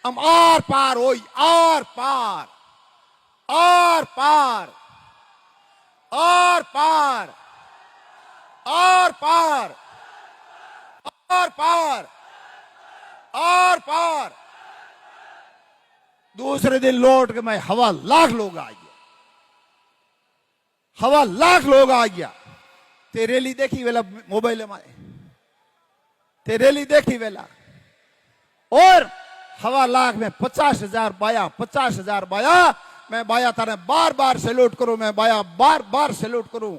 हम आर पार होई, आर पार, आर पार, आर पार, आर पार, आर पार, आर पार। दूसरे दिन लौट के मैं 1.25 लोग आ गया, 1.25 लोग आ गया। ते रैली देखी वेला मोबाइल में, ते रैली देखी वेला, और 1.25 में 50,000 बाया, 50,000 बाया। मैं बाया तारे बार बार सैल्यूट करूं, मैं बाया बार बार सैल्यूट करूं।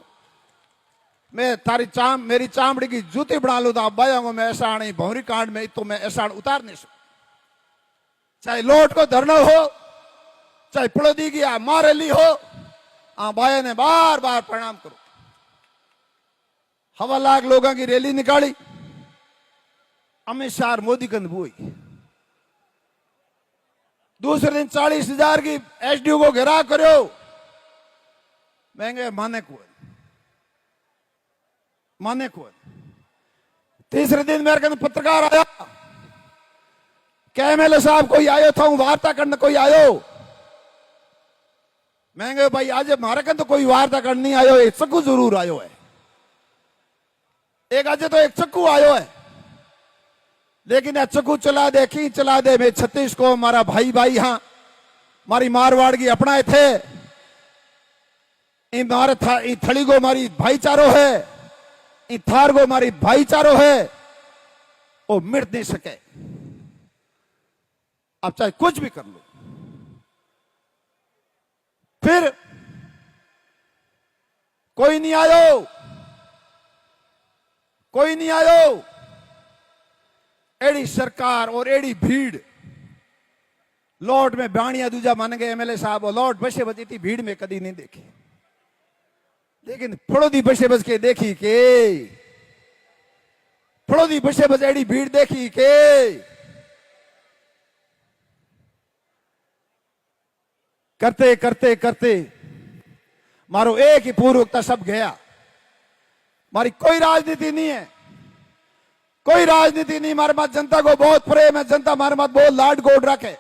मैं तारी मेरी चामड़ी की जूती बना लूं तो आप बाया को मैं ऐसा आने भौरी कांड में तो मैं ऐसा उतार नहीं सकूं। चाहे लोट को धरना हो, चाहे पड़ोदी की मारेली हो, बाया ने बार बार प्रणाम करो। 1.25 लोगों की रैली निकाली, अमित शाह और मोदी कंद हुई। दूसरे दिन 40,000 की एसडीओ को घेराव करो, महंगे माने को, माने को। तीसरे दिन मेरे कंद पत्रकार आया, क्या एमएलए साहब कोई आयो था, वार्ता करने कोई आयो। महंगे भाई आज हमारे कंद तो कोई वार्ता करने नहीं आयो, एक चक्कू जरूर आयो है, एक आज तो एक चक्कू आयो है। लेकिन चक्कू चला दे की चला दे, मैं 36 को हमारा भाई भाई, हाँ मारी मारवाड़ की अपनाए थे, मारे था थड़ी को मारी भाईचारो है, थार को मारी भाईचारो है, वो मिट नहीं सके। अब चाहे कुछ भी कर लो। फिर कोई नहीं आयो, कोई नहीं आयो। एड़ी सरकार और एड़ी भीड़, लौट में बाणिया दूजा मान गए एमएलए साहब, लौट बसे बस इतनी भीड़ में कभी नहीं देखी। लेकिन फड़ोदी बसे बस के देखी के, फड़ोदी बसे बस एड़ी भीड़ देखी के करते करते करते मारो एक ही पूर्वकता सब गया। मारी कोई राजनीति नहीं है, कोई राजनीति नहीं। हमारे पास जनता को बहुत प्रेम है, जनता हमारे पास बहुत लाड गोड रखे,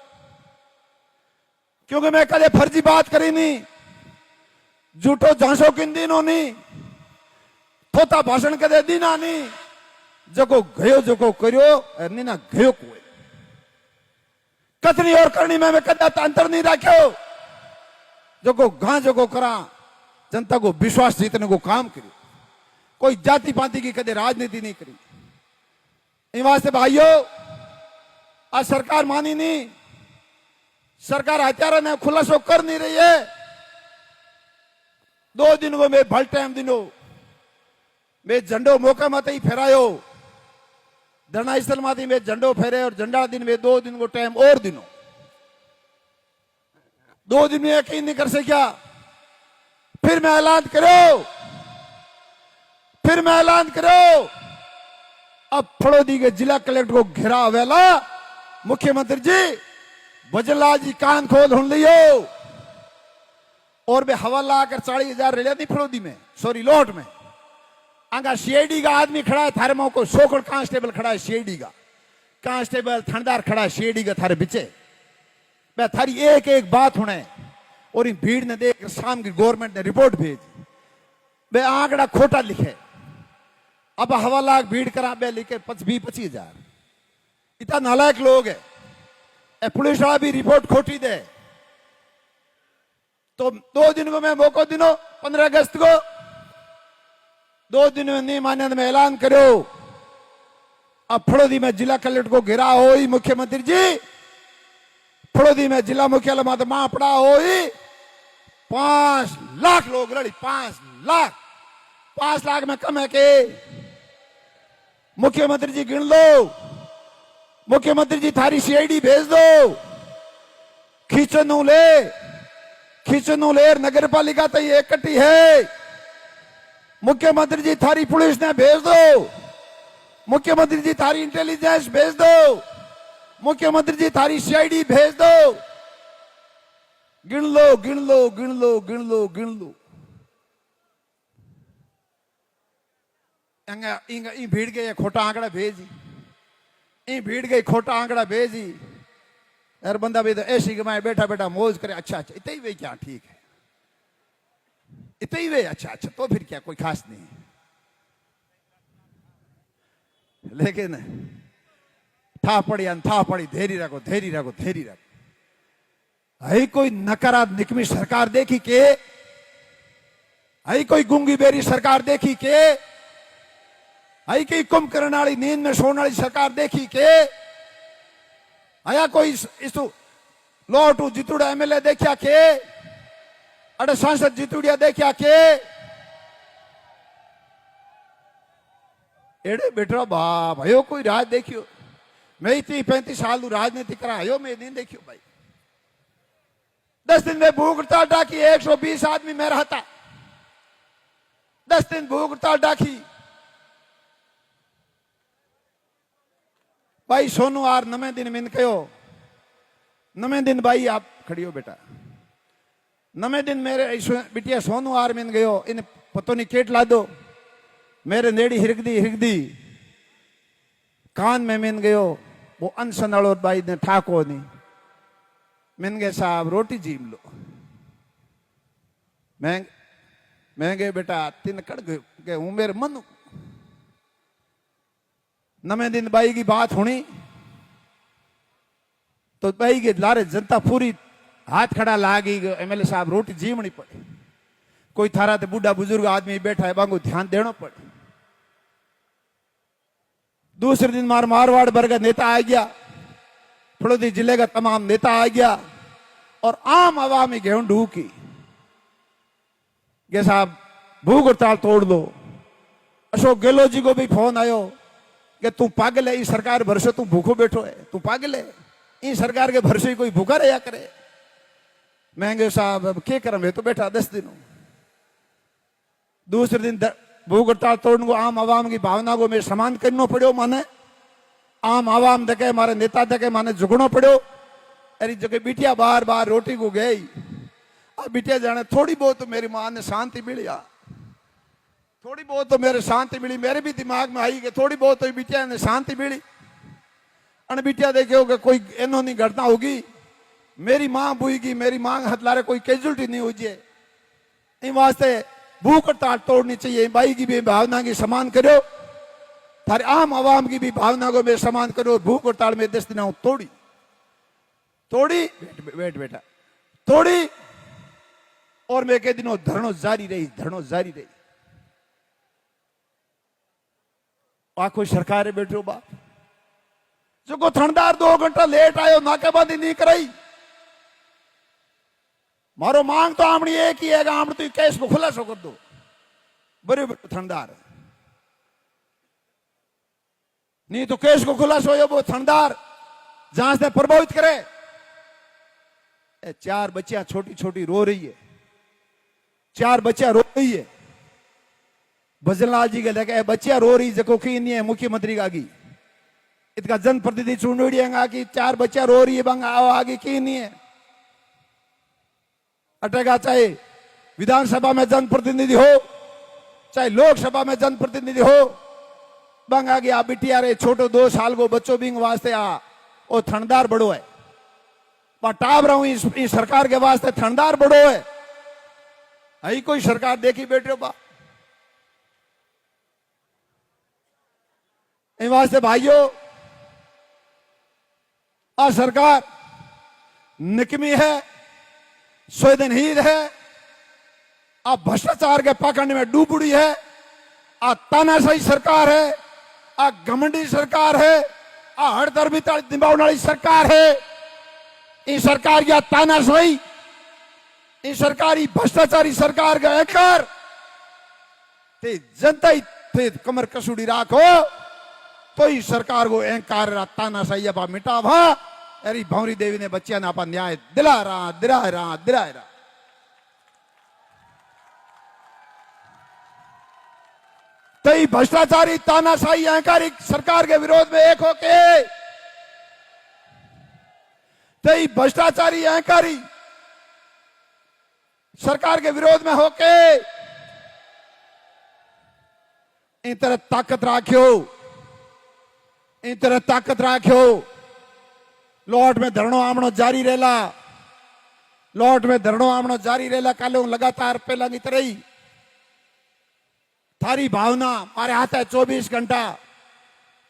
क्योंकि मैं कदे फर्जी बात करी नहीं, झूठो झांसो किन दिनों नहीं, थोता भाषण कदे दीना नहीं। जको गयो जको करियो नहीं ना गयो कोई कतनी और करनी में कदा अंतर नहीं रखो। जको गां जको करा, जनता को विश्वास जीतने को काम करियो, कोई जाति पाति की कदे राजनीति नहीं करी। इन वास्ते भाइयों, आज सरकार मानी नहीं, सरकार हत्यारा ने खुलासो कर नहीं रही है। 2 दिन को मैं भल टाइम दिनों मैं झंडो मौका मत ही फेरायो, धरना स्थल माती मैं झंडो फेरे, और झंडा दिन में 2 दिन को टाइम और दिनों, 2 दिन में यकीन नहीं कर सका। फिर मैं ऐलान करो, फिर मैं ऐलान करो। अब फड़ोदी के जिला कलेक्टर को घेरा वेला, मुख्यमंत्री जी भजनलाल जी कान खोल सुन लियो। और बे 1.25 40,000 रेलिया नहीं फड़ोदी में, सॉरी लोट में। आगा सीआईडी का आदमी खड़ा है थारे मो को, सोकड़ कांस्टेबल खड़ा है सीआईडी का, कांस्टेबल थानेदार खड़ा है सीआईडी का थारे बिचे। मैं थारी एक एक बात होने, और इन भीड़ ने देख शाम की गवर्नमेंट ने रिपोर्ट भेज, बे आंकड़ा खोटा लिखे। अब 1.25 भीड़ करा बे लिखे 20-25,000। इतना नालायक लोग है। पुलिस वाला भी रिपोर्ट खोटी दे। तो 2 दिन को मैं मौका दिनो, 15 अगस्त को 2 दिन में नहीं माने तो मैं ऐलान करो। अब फड़ोदी में जिला कलेक्टर को घेरा हो ही मुख्यमंत्री जी, फड़ोदी में जिला मुख्यालय माता मां पड़ा हो ही 5 लाख लोग लड़ी, 5 लाख, 5 लाख में कम है के। मुख्यमंत्री जी गिन लो, मुख्यमंत्री जी थारी सीआईडी भेज दो, खींचनू ले, खींचनू ले नगर पालिका तो ये इकट्ठी है। मुख्यमंत्री जी थारी पुलिस ने भेज दो, मुख्यमंत्री जी थारी इंटेलिजेंस भेज दो, मुख्यमंत्री जी थारी सीआईडी भेज दो। गिन लो गिन लो गिन लो गिन लो गिन लो। भीड़ गए खोटा आंकड़ा भेजी, भीड़ गई खोटा आंकड़ा भेजी। यार बंदा भी तो ऐसी कमाए बैठा बैठा मौज करे, अच्छा अच्छा इतना ही वे, क्या ठीक है इतना ही वे, अच्छा अच्छा तो फिर क्या कोई खास नहीं। लेकिन था पड़ी धैर्य रखो धैर्य रखो धैर्य रखो। है कोई नकारा निकमी सरकार देखी के, है कोई गूंगी बेरी सरकार देखी के, है कोई कुंभकर्ण वाली नींद में सोने वाली सरकार देखी के, आया कोई इस लोटू जितुड़ा एमएलए देखा के, अरे सांसद जितुड़िया देखा के, एड़े बेटो बाप हयो कोई राज देखियो। मैं इतनी 35 साल राजनीति करा हयो मैं नहीं देखियो भाई। 10 दिन में भूख हड़ताल डाकी, 120 आदमी में रहता, 10 दिन भूख हड़ताल डाकी भाई। सोनू आर नवे दिन मिन कहो, नवे दिन भाई आप खड़ी हो बेटा, नवे दिन मेरे बिटिया सोनू आर मिन गयो, इन पतो नहीं केट ला दो, मेरे नेड़ी हिरकदी कान में मिन गयो, वो अनसन वालो भाई ने ठाको नहीं, मिन गए साहब रोटी जीम लो। मैं गए बेटा तीन कड़ गए हूं मेरे मन। नवे दिन बाई की बात होनी तो बाई के लारे जनता पूरी हाथ खड़ा लागी, एमएलए साहब रोटी जीवनी पड़े, कोई थारा ते बूढ़ा बुजुर्ग आदमी बैठा है बांगो ध्यान देना पड़े। दूसरे दिन मारवाड़ वर्ग नेता आ गया, फड़ौदी जिले का तमाम नेता आ गया और आम आवामी गेहूं ढूकी के साहब भूख हड़ताल तोड़ दो। अशोक गहलोत जी को भी फोन आयो कि तू पागल है, इस सरकार भरोसे तू भूखो बैठो है, तू पागल है, इस सरकार के भरोसे कोई भूखा रहा करे। महंगे साहब अब क्या करम है तो बैठा 10 दिनों। दूसरे दिन भूख हड़ताल तोड़ने को आम आवाम की भावना को मैं समान करना पड़ो, माने आम आवाम देखे मारे नेता देखे माने झुकना पड़ो। अरे जगह बिटिया बार बार रोटी को गई, अब बिटिया जाने थोड़ी बहुत तो मेरी मां ने शांति मिली, थोड़ी बहुत तो मेरे शांति मिली, मेरे भी दिमाग में आई कि थोड़ी बहुत तो बिटिया ने शांति मिली। अन बिटिया देखे हो कोई एनो नहीं घटना होगी, मेरी मां बुईगी, मेरी मां हथलारे कोई कैजुअलिटी नहीं हो जाए, इन वास्ते भूख हड़ताल तोड़नी चाहिए। बाई की भी भावना की समान करो, थारे आम आवाम की भी भावना को मैं समान करो। भूख हड़ताल में 10 दिन तोड़ी वेट बेटा तोड़ी, और मैं कह दिनों धरनो जारी रही। आखो सरकार बैठो बाप जो को थनदार 2 घंटा लेट आयो, नाकेबंदी नहीं कराई। मारो मांग तो आमणी एक ही है, आमण तो केस को खुलासो कर दो, बराबर थनदार नहीं तो केस को खुलासो हो वो थनदार जांच से प्रभावित करे। 4 बच्चियां छोटी छोटी रो रही है, 4 बच्चियां रो रही है। भजनलाल जी के लगे बच्चियां रो रही जको की नहीं है मुख्यमंत्री का आगी, इसका जनप्रतिनिधि चुनौड़िया की 4 बच्चियां रो रही है बंगा आगे की नहीं है अटेगा। चाहे विधानसभा में जनप्रतिनिधि हो, चाहे लोकसभा में जनप्रतिनिधि हो, बंगा गया बिटिया रे छोटो 2 साल को बच्चों बिंग वास्ते वो थनदार बड़ो है, टाप रहा हूं इस सरकार के वास्ते थनदार बड़ो है। आई कोई सरकार देखी बैठे बा इन वास्ते भाइयों, आ सरकार निकमी है, संवेदनहीन है, आ भ्रष्टाचार के पकड़ने में डूबड़ी है, आ तानाशाही सरकार है, आ घमंडी सरकार है, आ हड़धर्मी निभाने वाली सरकार है। इस सरकार या तानाशाही, इस सरकारी भ्रष्टाचारी सरकार का अहंकार ते जनता ही कमर कसुड़ी राखो तो ही सरकार को अहंकार तानाशाही अपा मिटावा। अरे भंवरी देवी ने बच्चिया ने अपा न्याय दिला रहा। तई भ्रष्टाचारी तानाशाही अहंकारी सरकार के विरोध में एक होके, तई भ्रष्टाचारी अहंकारी सरकार के विरोध में होके इन तरह ताकत राख्यो लोट में धरणो आमणो जारी रहेला, लोट में धरणो आमणो जारी रहेला। काले हूँ लगातार पहला की तरह ही थारी भावना मारे हाथ है 24 घंटा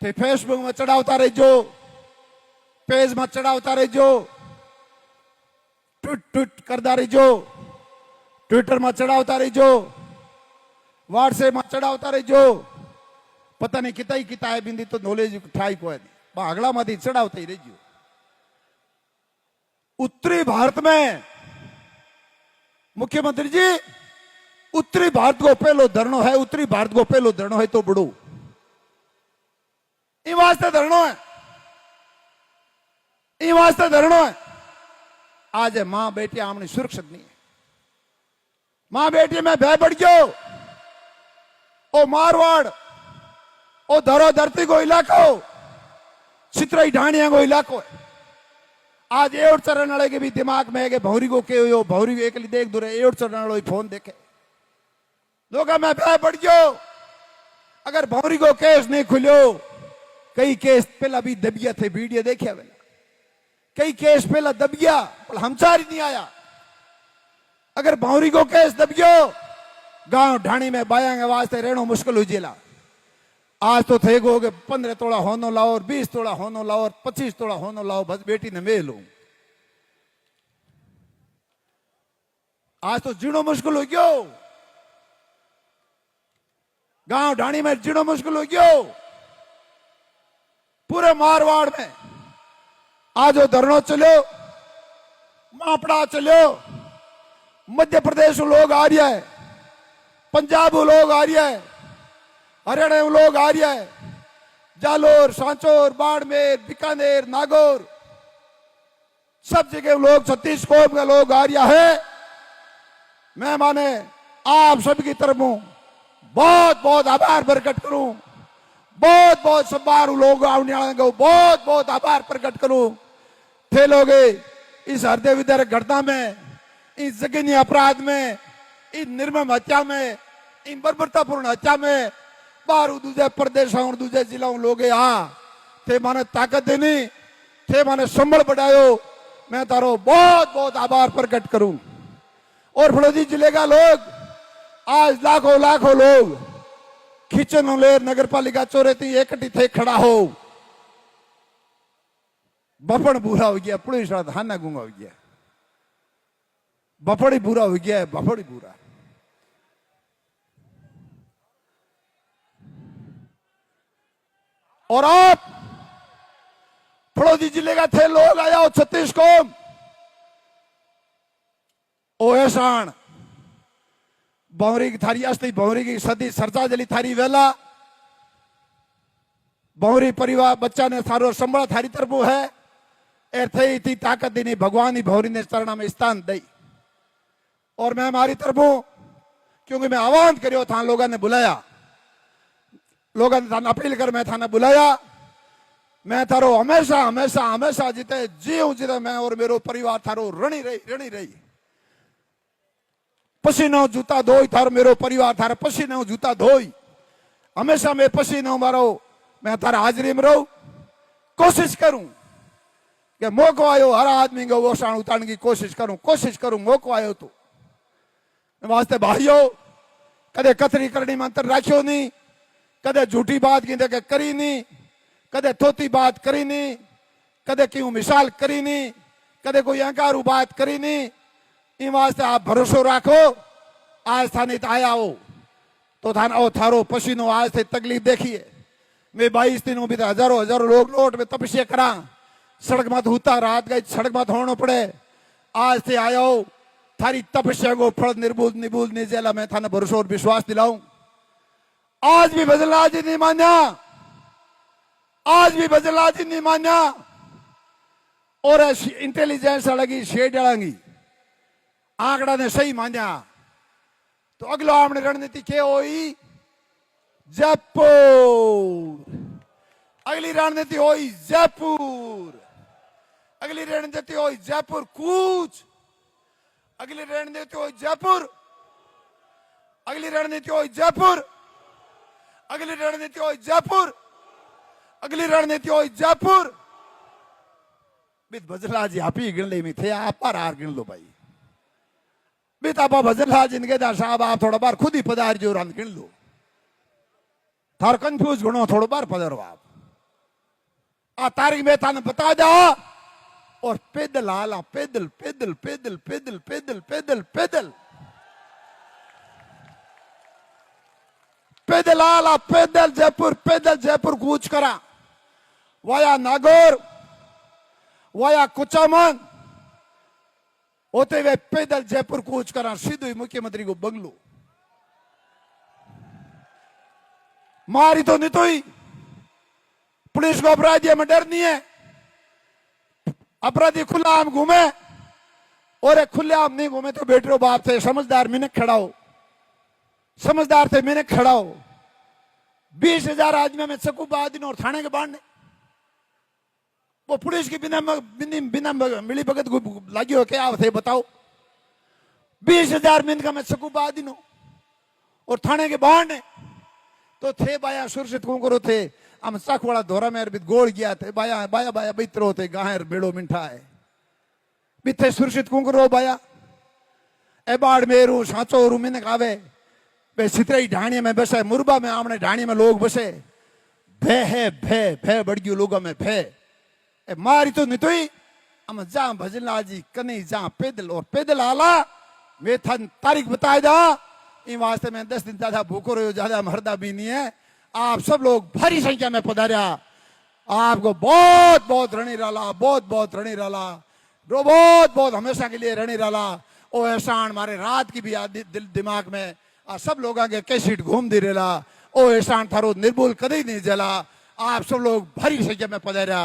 थे फेसबुक में चढ़ावता रहो, पेज में चढ़ावता रहो, ट्वीट ट्वीट करता रहो, ट्विटर में चढ़ावता रहो, व्हाट्सएप में चढ़ावता रहो। पता नहीं कितना ही किता है बिंदी तो नॉलेज ठाई को है आगला में चढ़ावता ही रहो। उत्तरी भारत में मुख्यमंत्री जी उत्तरी भारत को पहलो धरणो है, उत्तरी भारत को पहलो धरणो है तो बड़ो इन वास्ते धरणो है, इन वास्ते धरणो है। आज मां बेटी आमनी सुरक्षित नहीं है। मां बेटी में भय बढ़ गयो। ओ मारवाड़ ओ धरो धरती को इलाको चित्रई ढाणिया को इलाको है। आज एवट चरण वाले के भी दिमाग में है कि भौरी को के भौरी एकली देख दूरे एवट चरण वाले फोन देखे लोग में भय बढ़ गयो। अगर भौरी को केस नहीं खुलियो, कई केस पहला भी दबिया थे, वीडियो देखे वेला कई केस पहला दबिया पर हमचार ही नहीं आया। अगर भौरी को केस दबियो गांव ढाणी में बायांगे वास्ते रहना मुश्किल हो जेला। आज तो थे गो कि 15 तोड़ा होनो लाओ और 20 तोड़ा होनो लाओ और 25 तोड़ा होनो लाओ, बस बेटी ने मैं लू। आज तो जीणो मुश्किल हो गयो, गांव ढाणी में जीणो मुश्किल हो गयो। पूरे मारवाड़ में आज वो धरणो चलो, मापड़ा चलो, मध्य प्रदेश लोग आ रहा है, पंजाब लोग आ रहा है, हरियाणा लोग आ रहा है, जालोर, सांचौर, बाड़मेर, बीकानेर, नागौर सब जगह लोग, छत्तीसगढ़ के लोग आ रहा है। मैं माने आप सबकी तरफ बहुत बहुत आभार प्रकट करूं, बहुत बहुत सब बार लोग आने वाले को बहुत बहुत आभार प्रकट करूं। थे लोग इस हृदय विदारक घटना में, इस जघन्य अपराध में, इन निर्मम हत्या में, इन बर्बरतापूर्ण हत्या में बाहर दूसरे प्रदेशों और दूसरे जिलों लोग थे माने ताकत देनी, थे माने संबल बढ़ायो। मैं तारो बहुत बहुत आभार प्रकट करूं। और फड़ोदी जिले का लोग आज लाखों लाखों लोग खिचनोलेर नगर पालिका चौरेती इकट्ठी थे खड़ा हो। बफड़ बुरा हो गया, पुलिस थाना गुंगा हो गया, बफड़ी बुरा हो गया है, बफड़ी बुरा। और आप फड़ोदी जिले का थे लोग आया हो छत्तीसगढ़ ओ एहसान बहुरी की थारी अस्ती बहुरी की सदी सरचा जली थारी वेला बहुरी परिवार बच्चा ने थारो संबड़ा थारी तरफो है एर थे इतनी ताकत दी नहीं भगवान ही बहुरी ने चरणा में स्थान दी। और मैं हमारी तरफों क्योंकि मैं आह्वान करियो था, लोगों ने बुलाया, लोगों ने थाना अपील कर मैं थाना बुलाया। मैं थारो हमेशा हमेशा हमेशा जीते जीव जीते मैं और मेरो परिवार थारो रणी रही पसीनो जूता धोई थारो मेरो परिवार थारे पसीनो जूता धोई हमेशा मैं पसीनो मारो मैं थारा हाजिरी में रहूं, कोशिश करूं कि मौको आयो हर आदमी को वो शान उतारने की कोशिश करूं मौको आयो तो वास्ते भाइयों कदे कतरी करनी मंत्र राखियो नहीं, कदे झूठी बात की देखे करी नहीं, कदे थोती बात करी नहीं, कदे क्यों मिसाल करी नहीं, कदे कोई अहंकारु बात करी नहीं। इन वास्ते आप भरोसो राखो। आज थाने आया हो तो थाना ओ थारो पसीनो आज थे तकलीफ देखिए। मैं 22 दिनों भी हजारों लोग लोट में तपस्या करा, सड़क मत होता रात गई सड़क मत होना पड़े। आज से आया हो थारी तपस्या को फल निर्बूल निबूल निजेला मैं थाना भरोसा और विश्वास दिलाऊं। आज भी बजलाल जी नहीं मान्या, आज भी बजलाल जी नहीं मान्या और इंटेलिजेंस अलगी शेड अलगी आंकड़ा ने सही मान्या तो अगलो आपने रणनीति क्या हुई जयपुर, अगली रणनीति हुई जयपुर, अगली रणनीति हुई जयपुर कूच, अगली रणनीति हुई जयपुर, अगली रणनीति हुई जयपुर, अगली रणनीति हुई जयपुर, अगली रणनीति हुई जयपुर। बीत भजनलाल जी आप ही गिन ले में थे आप पर आर गिन लो भाई बीत आप भजनलाल जी ने साहब आप थोड़ा बार खुद ही पधार जो रंग गिन लो थार कंफ्यूज गुणो थोड़ा बार पधारो आप आ तारीख में थाने बता जा और पैदल आला पैदल पैदल पैदल पैदल पैदल पैदल पैदल पैदल आला पैदल जयपुर कूच करा वाया नागौर वाया कुचामन होते हुए पैदल जयपुर कूच करा सीधे मुख्यमंत्री को बंगलो मारी तो नहीं तो ही पुलिस को अपराधी में डर नहीं है अपराधी खुला आम घूमे और खुले आम नहीं घूमे तो बेटे बाप थे समझदार मैंने खड़ा हो समझदार थे मैंने खड़ा हो 20,000 आदमी में सकू दिन और थाने के बाढ़ ने वो पुलिस की बिना मिली भगत लगी हो क्या थे बताओ 20,000 मिनट का मैं सकू दिन हो और थाने के बाढ़ ने तो थे बाया सुरक्षित कौन करो थे हम सख वाला धोरा में अरबित गोल गया थे बाया बाया बाया बित्रो थे गाहर बेड़ो मिठा है बिथे सुरक्षित कौन करो बाया ए बाढ़ मेरू सांचो रू मैंने कावे बे सितरई ढाणी में बसे मुरबा में आमने ढाणी में लोग बसे भय है भय बढ़ गयो लोगों में भय ए मारी तो नहीं तो ही हम जा भजनलाल जी कने जा पैदल और पैदल आला वे थन तारीख बताए जा इन वास्ते में 10 दिन ज्यादा भूखो रहो ज्यादा मरदा भी नहीं है आप सब लोग भारी संख्या में पधारा आपको बहुत बहुत ऋणी रला बहुत ऋणी रला बहुत हमेशा के लिए ऋणी रला ओ एहसान हमारे रात की भी दिल दिमाग में सब लोग आगे कैसेट घूम दे रहा ओ एहसान थारो निर्भूल कदे नहीं जला आप सब लोग भारी संख्या में पधारा